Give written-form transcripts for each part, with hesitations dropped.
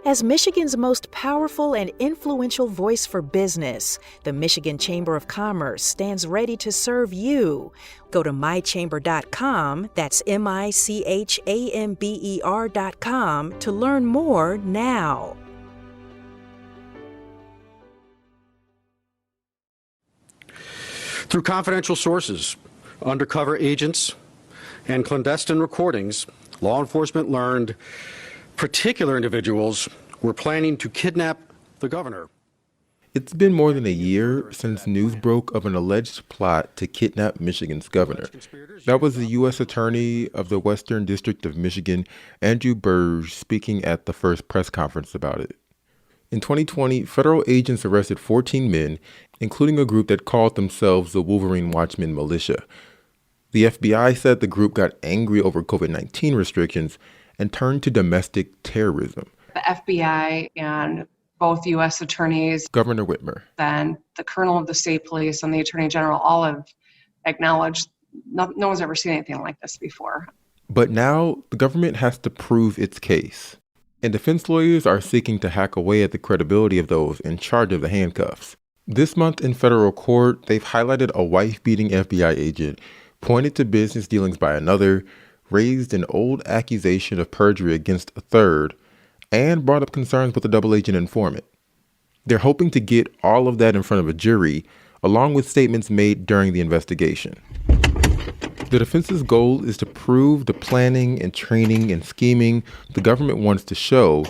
As Michigan's most powerful and influential voice for business, the Michigan Chamber of Commerce stands ready to serve you. Go to mychamber.com, that's MICHAMBER.com, to learn more now. Through confidential sources, undercover agents, and clandestine recordings, law enforcement learned particular individuals were planning to kidnap the governor. It's been more than a year since news broke of an alleged plot to kidnap Michigan's governor. That was the U.S. Attorney of the Western District of Michigan, Andrew Burge, speaking at the first press conference about it. In 2020, federal agents arrested 14 men, including a group that called themselves the Wolverine Watchmen Militia. The FBI said the group got angry over COVID-19 restrictions and turned to domestic terrorism. The FBI and both U.S. attorneys, Governor Whitmer, and the colonel of the state police and the attorney general all have acknowledged no one's ever seen anything like this before. But now the government has to prove its case. And defense lawyers are seeking to hack away at the credibility of those in charge of the handcuffs. This month in federal court, they've highlighted a wife-beating FBI agent, pointed to business dealings by another, raised an old accusation of perjury against a third, and brought up concerns with a double agent informant. They're hoping to get all of that in front of a jury, along with statements made during the investigation. The defense's goal is to prove the planning and training and scheming the government wants to show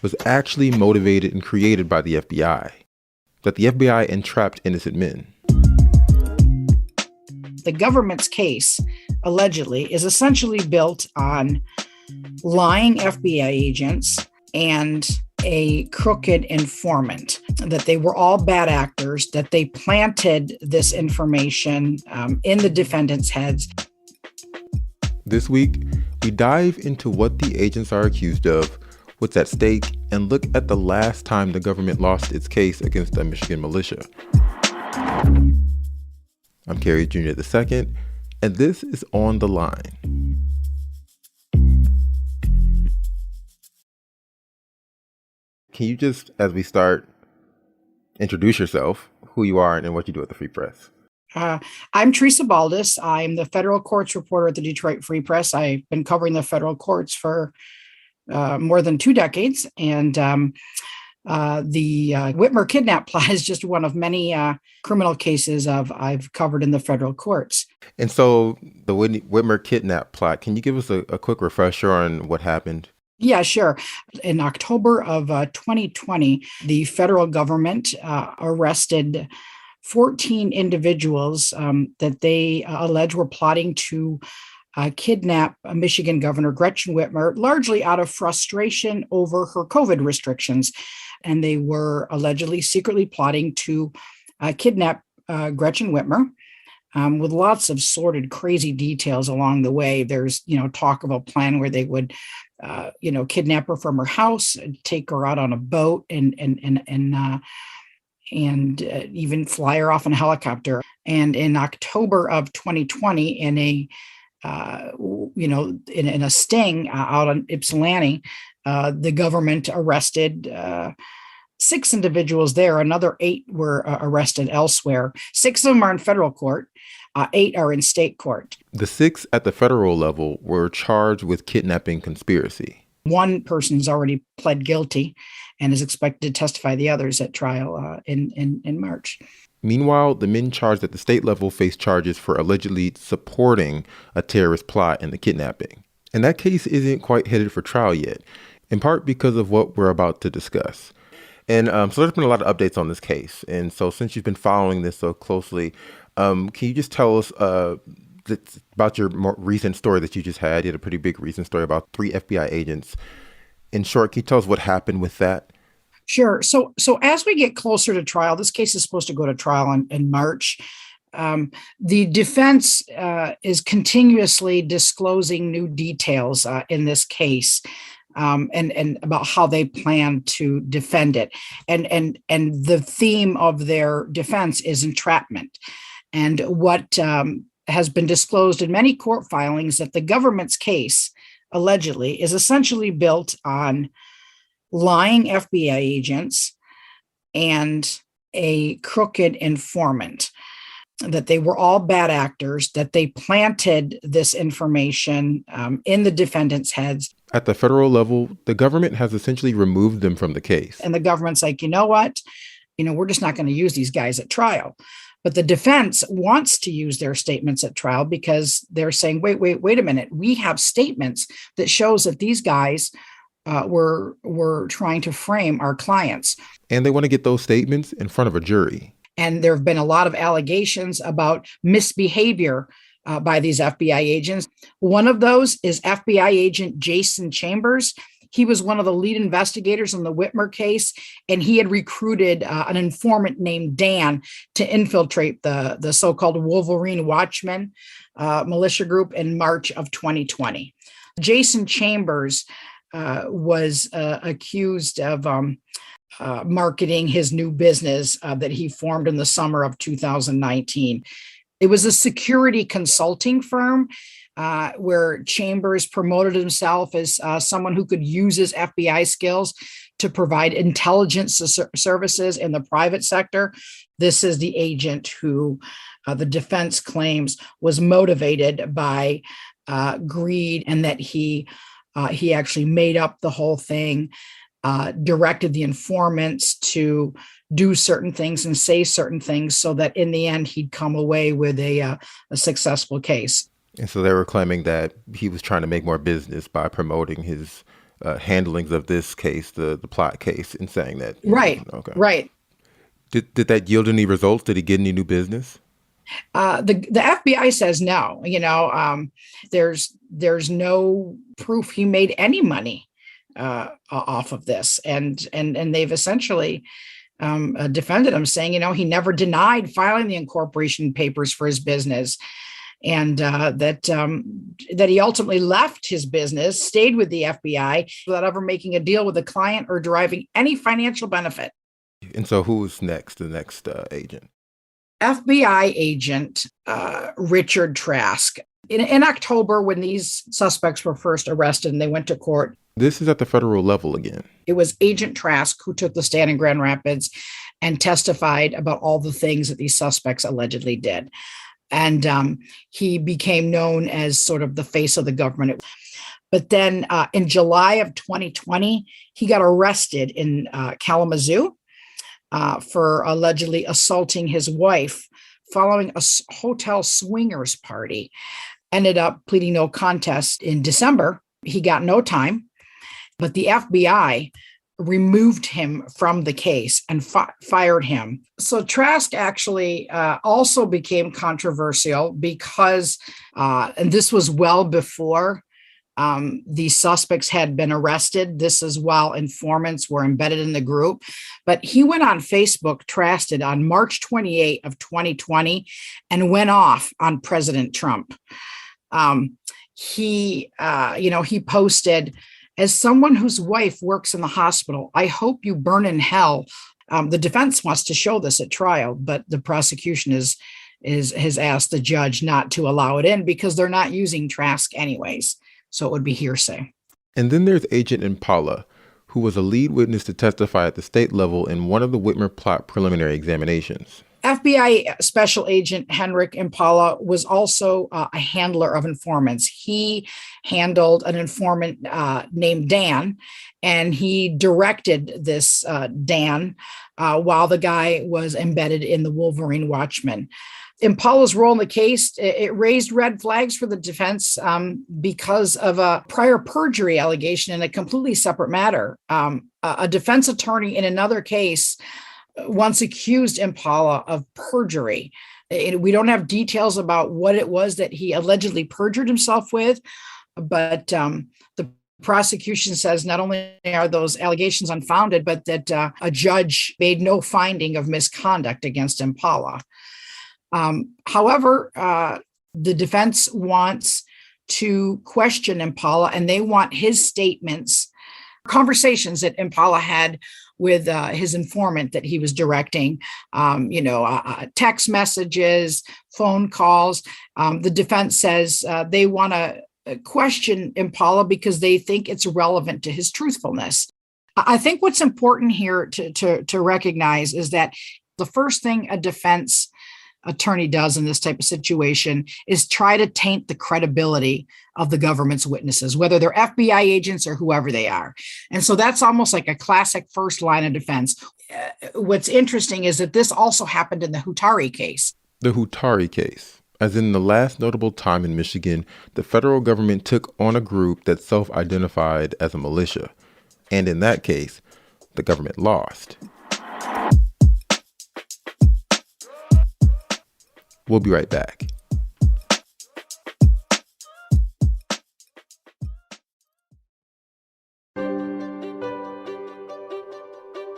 was actually motivated and created by the FBI, that the FBI entrapped innocent men. The government's case, allegedly, is essentially built on lying FBI agents and a crooked informant, that they were all bad actors, that they planted this information in the defendants' heads. This week, we dive into what the agents are accused of, what's at stake, and look at the last time the government lost its case against a Michigan militia. I'm Kerry Jr. II, and this is On the Line. Can you just, as we start, introduce yourself, who you are, and what you do at the Free Press? I'm Teresa Baldus. I'm the federal courts reporter at the Detroit Free Press. I've been covering the federal courts for more than 2 decades, and the Whitmer kidnap plot is just one of many criminal cases I've covered in the federal courts. And so the Whitmer kidnap plot, can you give us a quick refresher on what happened? Yeah, sure. In October of 2020, the federal government arrested 14 individuals that they allege were plotting to kidnap Michigan Governor Gretchen Whitmer, largely out of frustration over her COVID restrictions. And they were allegedly secretly plotting to kidnap Gretchen Whitmer. With lots of sordid, crazy details along the way. There's, talk of a plan where they would, kidnap her from her house, take her out on a boat, and even fly her off in a helicopter. And in October of 2020, in a sting out on Ypsilanti, the government arrested 6 individuals there. Another 8 were arrested elsewhere. 6 of them are in federal court. 8 are in state court. The 6 at the federal level were charged with kidnapping conspiracy. One person's already pled guilty and is expected to testify the others at trial in March. Meanwhile, the men charged at the state level face charges for allegedly supporting a terrorist plot in the kidnapping. And that case isn't quite headed for trial yet, in part because of what we're about to discuss. And so there's been a lot of updates on this case. And so since you've been following this so closely, can you just tell us about your more recent story that you just had? You had a pretty big recent story about 3 FBI agents. In short, can you tell us what happened with that? Sure. So as we get closer to trial, this case is supposed to go to trial in March. The defense is continuously disclosing new details in this case. And about how they plan to defend it. And the theme of their defense is entrapment. And what has been disclosed in many court filings that the government's case, allegedly, is essentially built on lying FBI agents and a crooked informant, that they were all bad actors, that they planted this information in the defendants' heads. At the federal level, the government has essentially removed them from the case. And the government's like, you know what? We're just not going to use these guys at trial. But the defense wants to use their statements at trial because they're saying, wait a minute. We have statements that shows that these guys were trying to frame our clients. And they want to get those statements in front of a jury. And there have been a lot of allegations about misbehavior by these FBI agents. One of those is FBI agent Jason Chambers. He was one of the lead investigators in the Whitmer case, and he had recruited an informant named Dan to infiltrate the so-called Wolverine Watchmen militia group in March of 2020. Jason Chambers was accused of marketing his new business that he formed in the summer of 2019. It was a security consulting firm where Chambers promoted himself as someone who could use his FBI skills to provide intelligence services in the private sector. This is the agent who the defense claims was motivated by greed, and that he actually made up the whole thing, directed the informants to do certain things and say certain things so that in the end he'd come away with a successful case. And so they were claiming that he was trying to make more business by promoting his handlings of this case, the plot case, and saying that. Right. Okay. Right. Did that yield any results? Did he get any new business? The FBI says no. There's no proof he made any money off of this, and they've essentially defended him, saying he never denied filing the incorporation papers for his business. And that he ultimately left his business, stayed with the FBI without ever making a deal with a client or deriving any financial benefit. And so who's next, the next agent? FBI agent Richard Trask. In October, when these suspects were first arrested and they went to court. This is at the federal level again. It was Agent Trask who took the stand in Grand Rapids and testified about all the things that these suspects allegedly did. And he became known as sort of the face of the government. But then in July of 2020, he got arrested in Kalamazoo for allegedly assaulting his wife following a hotel swingers party. Ended up pleading no contest in December. He got no time, but the FBI removed him from the case and fired him. So Trask actually also became controversial because, and this was well before the suspects had been arrested. This is while informants were embedded in the group. But he went on Facebook, Trask did, on March 28 of 2020 and went off on President Trump. He posted, "As someone whose wife works in the hospital, I hope you burn in hell." The defense wants to show this at trial, but the prosecution has asked the judge not to allow it in because they're not using Trask anyways. So it would be hearsay. And then there's Agent Impala, who was a lead witness to testify at the state level in one of the Whitmer plot preliminary examinations. FBI Special Agent Henrik Impala was also a handler of informants. He handled an informant named Dan, and he directed this Dan while the guy was embedded in the Wolverine Watchmen. Impala's role in the case, it raised red flags for the defense because of a prior perjury allegation in a completely separate matter. A defense attorney in another case once accused Impala of perjury. We don't have details about what it was that he allegedly perjured himself with, but the prosecution says not only are those allegations unfounded, but that a judge made no finding of misconduct against Impala. However, the defense wants to question Impala, and they want his statements, conversations that Impala had with his informant that he was directing, text messages, phone calls. The defense says they want to question Impala because they think it's relevant to his truthfulness. I think what's important here to recognize is that the first thing a defense attorney does in this type of situation is try to taint the credibility of the government's witnesses, whether they're FBI agents or whoever they are. And so that's almost like a classic first line of defense. What's interesting is that this also happened in the Hutari case. The Hutari case. As in the last notable time in Michigan, the federal government took on a group that self-identified as a militia. And in that case, the government lost. We'll be right back.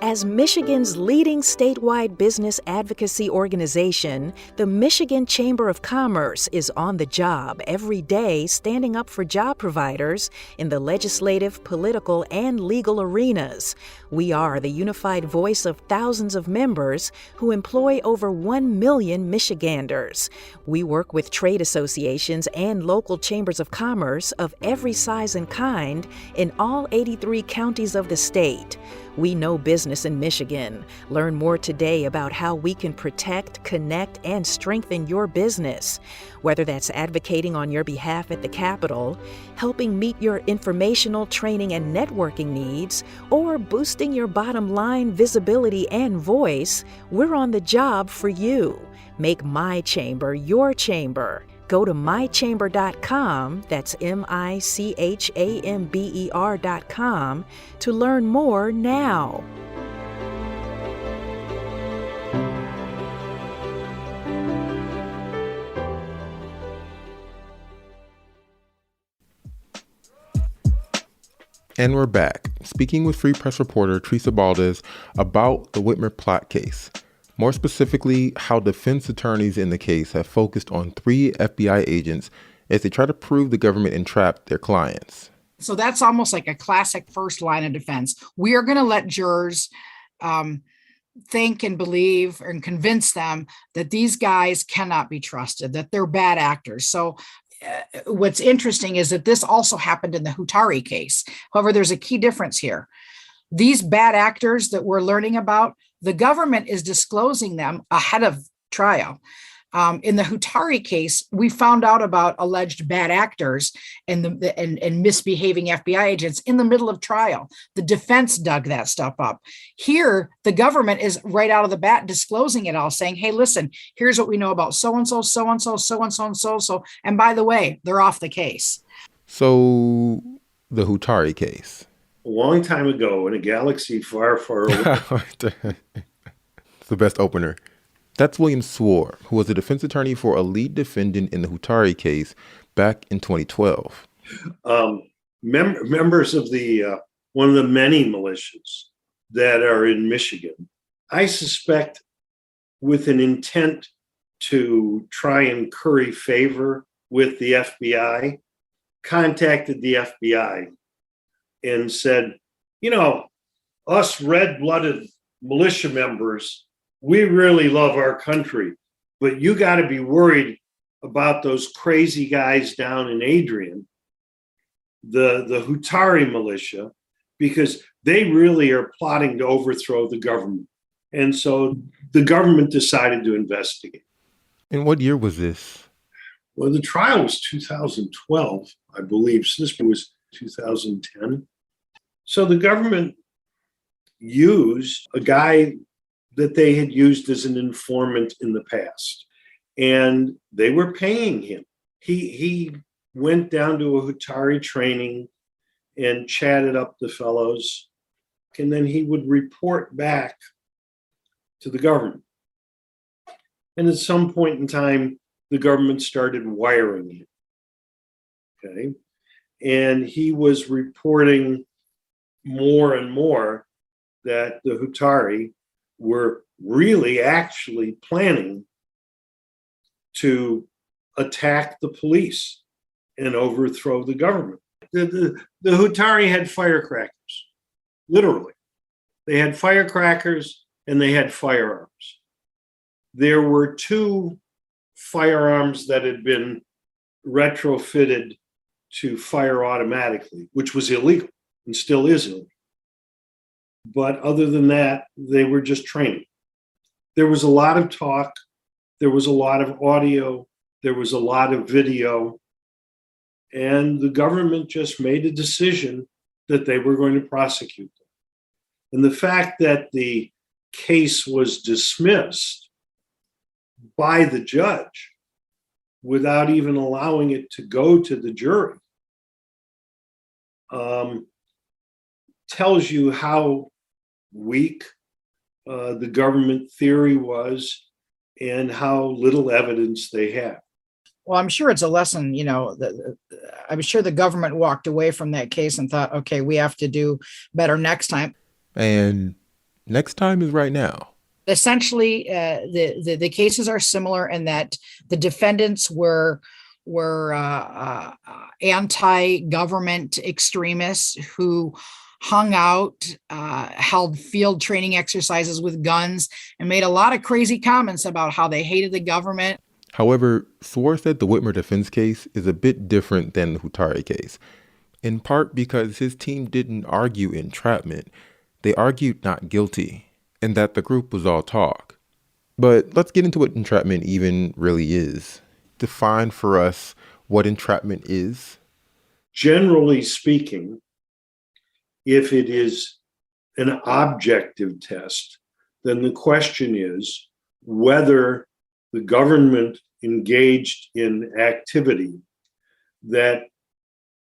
As Michigan's leading statewide business advocacy organization, the Michigan Chamber of Commerce is on the job every day standing up for job providers in the legislative, political, and legal arenas. We are the unified voice of thousands of members who employ over 1 million Michiganders. We work with trade associations and local chambers of commerce of every size and kind in all 83 counties of the state. We know business in Michigan. Learn more today about how we can protect, connect, and strengthen your business. Whether that's advocating on your behalf at the Capitol, helping meet your informational, training, and networking needs, or boosting your bottom line visibility and voice, we're on the job for you. Make my chamber your chamber. Go to mychamber.com, that's MICHAMBER.com, to learn more now. And we're back, speaking with Free Press reporter Teresa Baldes about the Whitmer plot case. More specifically, how defense attorneys in the case have focused on 3 FBI agents as they try to prove the government entrapped their clients. So that's almost like a classic first line of defense. We are going to let jurors think and believe and convince them that these guys cannot be trusted, that they're bad actors. So what's interesting is that this also happened in the Hutari case. However, there's a key difference here. These bad actors that we're learning about, the government is disclosing them ahead of trial. In the Hutari case, we found out about alleged bad actors and misbehaving FBI agents in the middle of trial. The defense dug that stuff up. Here, the government is right out of the bat disclosing it all, saying, hey, listen, here's what we know about so-and-so, so-and-so, so-and-so, and so-and-so. And by the way, they're off the case. So the Hutari case. A long time ago in a galaxy far, far away. It's the best opener. That's William Swore, who was a defense attorney for a lead defendant in the Hutari case back in 2012. Members of the one of the many militias that are in Michigan, I suspect with an intent to try and curry favor with the FBI, contacted the FBI and said, you know, us red-blooded militia members, we really love our country, but you got to be worried about those crazy guys down in Adrian, the Hutari militia, because they really are plotting to overthrow the government. And so the government decided to investigate. And what year was this? Well, the trial was 2012, I believe. So this was 2010. So the government used a guy that they had used as an informant in the past, and they were paying him. He went down to a Hutari training and chatted up the fellows, and then he would report back to the government. And at some point in time, the government started wiring him. Okay. And he was reporting more and more that the Hutari were really actually planning to attack the police and overthrow the government. The Hutari had firecrackers, literally. They had firecrackers and they had firearms. There were 2 firearms that had been retrofitted to fire automatically, which was illegal and still is illegal. But other than that, they were just training. There was a lot of talk. There was a lot of audio. There was a lot of video. And the government just made a decision that they were going to prosecute them. And the fact that the case was dismissed by the judge without even allowing it to go to the jury tells you how weak the government theory was and how little evidence they had. Well, I'm sure it's a lesson, I'm sure the government walked away from that case and thought, okay, we have to do better next time. And next time is right now. Essentially, the cases are similar in that the defendants were anti-government extremists who hung out, held field training exercises with guns, and made a lot of crazy comments about how they hated the government. However, Swore said the Whitmer defense case is a bit different than the Hutari case, in part because his team didn't argue entrapment. They argued not guilty, and that the group was all talk. But let's get into what entrapment even really is. Define for us what entrapment is. Generally speaking, if it is an objective test, then the question is whether the government engaged in activity that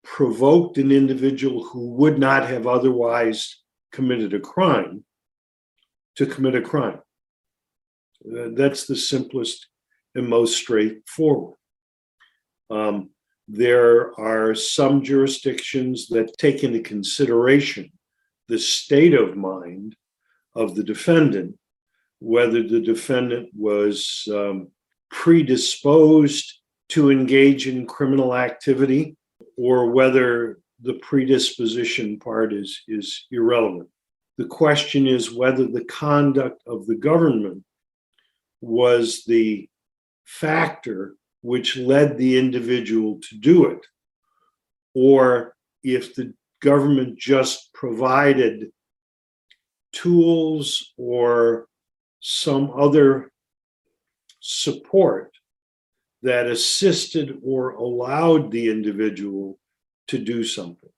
provoked an individual who would not have otherwise committed a crime to commit a crime. That's the simplest and most straightforward. There are some jurisdictions that take into consideration the state of mind of the defendant, whether the defendant was predisposed to engage in criminal activity or whether the predisposition part is irrelevant. The question is whether the conduct of the government was the factor which led the individual to do it, or if the government just provided tools or some other support that assisted or allowed the individual to do something.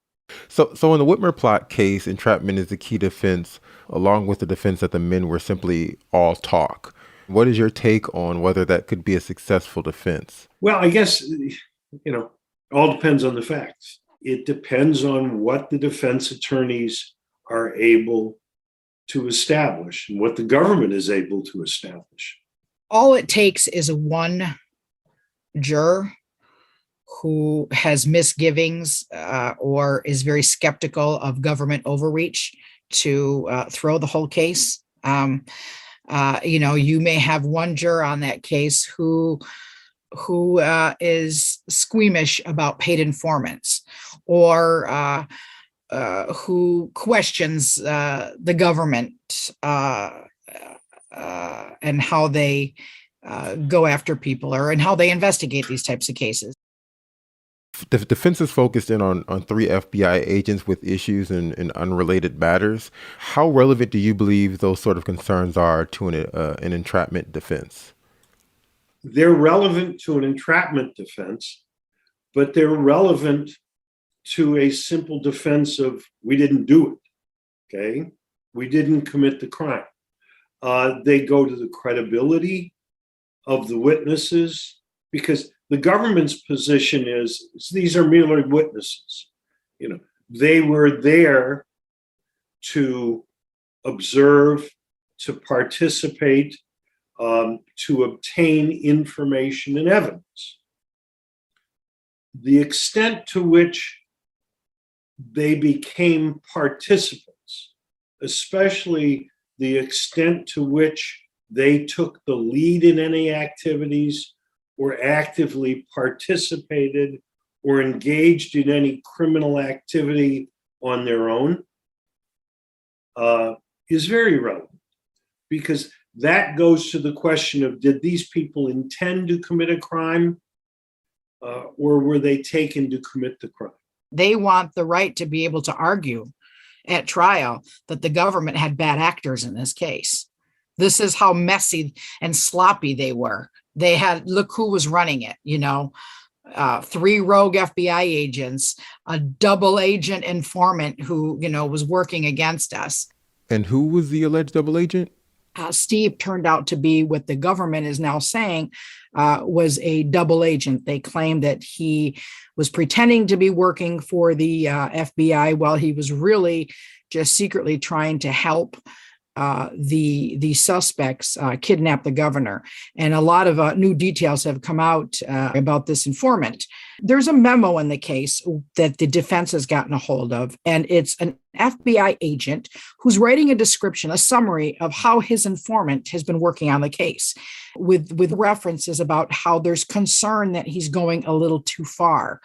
So in the Whitmer plot case, entrapment is the key defense, along with the defense that the men were simply all talk. What is your take on whether that could be a successful defense? Well, I guess, all depends on the facts. It depends on what the defense attorneys are able to establish and what the government is able to establish. All it takes is one juror who has misgivings or is very skeptical of government overreach to throw the whole case. You may have one juror on that case who is squeamish about paid informants or who questions the government and how they go after people and how they investigate these types of cases. The defense is focused in on 3 FBI agents with issues in unrelated matters. How relevant do you believe those sort of concerns are to an entrapment defense? They're relevant to an entrapment defense, but they're relevant to a simple defense of we didn't do it, okay? We didn't commit the crime. They go to the credibility of the witnesses because the government's position is these are merely witnesses. They were there to observe, to participate, to obtain information and evidence. The extent to which they became participants, especially the extent to which they took the lead in any activities or actively participated or engaged in any criminal activity on their own, is very relevant because that goes to the question of did these people intend to commit a crime or were they taken to commit the crime? They want the right to be able to argue at trial that the government had bad actors in this case. This is how messy and sloppy they were. They had, look who was running it, 3 rogue FBI agents, a double agent informant who, was working against us. And who was the alleged double agent? Steve turned out to be what the government is now saying was a double agent. They claim that he was pretending to be working for the FBI while he was really just secretly trying to help the suspects kidnap the governor. And a lot of new details have come out about this informant. There's a memo in the case that the defense has gotten a hold of, and it's an FBI agent who's writing a description, a summary of how his informant has been working on the case, with references about how there's concern that he's going a little too far,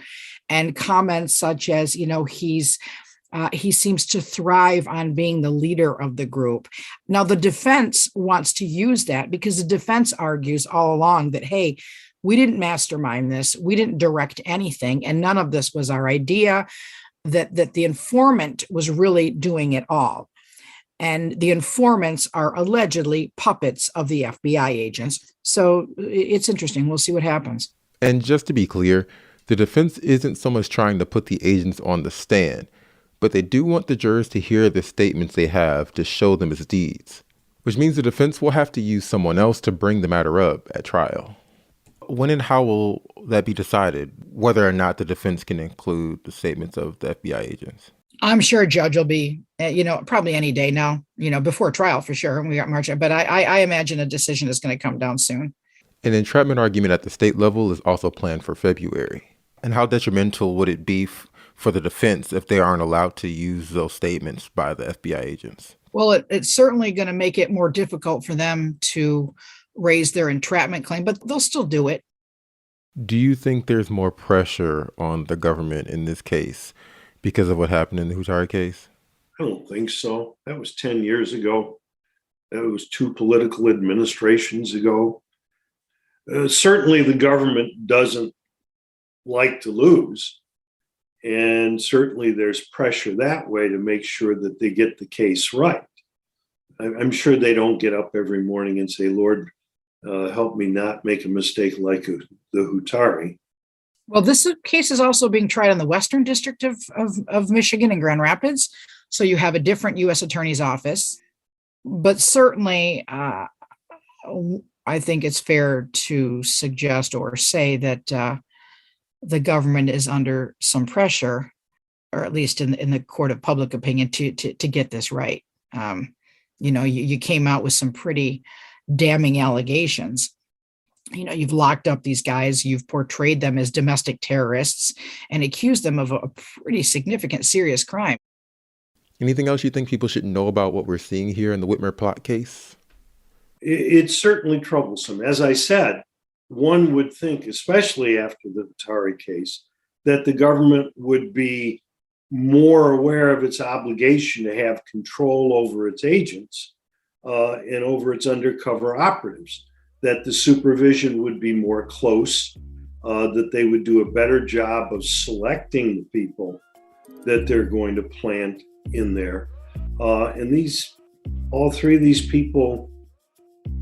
and comments such as, he seems to thrive on being the leader of the group. Now, the defense wants to use that because the defense argues all along that, hey, we didn't mastermind this, we didn't direct anything, and none of this was our idea, that the informant was really doing it all. And the informants are allegedly puppets of the FBI agents. So it's interesting. We'll see what happens. And just to be clear, the defense isn't so much trying to put the agents on the stand, but they do want the jurors to hear the statements they have to show them as deeds, which means the defense will have to use someone else to bring the matter up at trial. When and how will that be decided, whether or not the defense can include the statements of the FBI agents? I'm sure a judge will be, probably any day now, before trial for sure. We got March, but I imagine a decision is going to come down soon. An entrapment argument at the state level is also planned for February. And how detrimental would it be for the defense if they aren't allowed to use those statements by the FBI agents? Well, it's certainly going to make it more difficult for them to raise their entrapment claim, but they'll still do it. Do you think there's more pressure on the government in this case because of what happened in the Hutari case? I don't think so. That was 10 years ago. That was 2 political administrations ago. Certainly the government doesn't like to lose. And certainly there's pressure that way to make sure that they get the case right. I'm sure they don't get up every morning and say, Lord, help me not make a mistake like the Hutari. Well, this case is also being tried in the Western District of Michigan in Grand Rapids. So you have a different U.S. Attorney's Office. But certainly, I think it's fair to suggest or say that the government is under some pressure, or at least in the court of public opinion, to get this right. You came out with some pretty damning allegations. You've locked up these guys, you've portrayed them as domestic terrorists and accused them of a pretty significant, serious crime. Anything else you think people should know about what we're seeing here in the Whitmer plot case? It's certainly troublesome. As I said, one would think, especially after the Hutari case, that the government would be more aware of its obligation to have control over its agents and over its undercover operatives, that the supervision would be more close, that they would do a better job of selecting the people that they're going to plant in there. And all 3 of these people,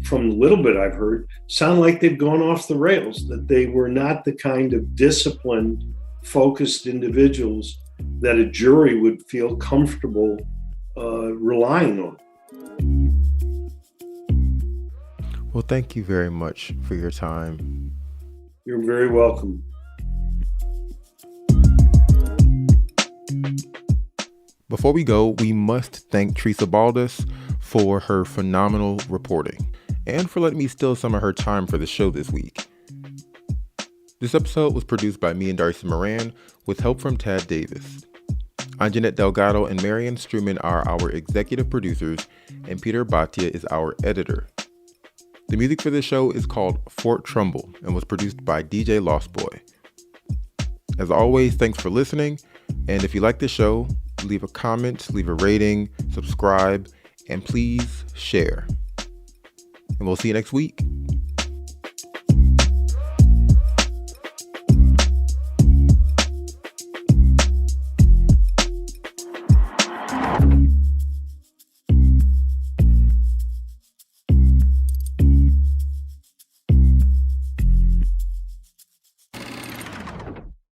from the little bit I've heard, sound like they've gone off the rails, that they were not the kind of disciplined, focused individuals that a jury would feel comfortable relying on. Well, thank you very much for your time. You're very welcome. Before we go, we must thank Teresa Baldus for her phenomenal reporting and for letting me steal some of her time for the show this week. This episode was produced by me and Darcy Moran with help from Tad Davis. Anjanette Delgado and Marian Struman are our executive producers, and Peter Bhatia is our editor. The music for this show is called Fort Trumbull and was produced by DJ Lost Boy. As always, thanks for listening, and if you like the show, leave a comment, leave a rating, subscribe, and please share. And we'll see you next week.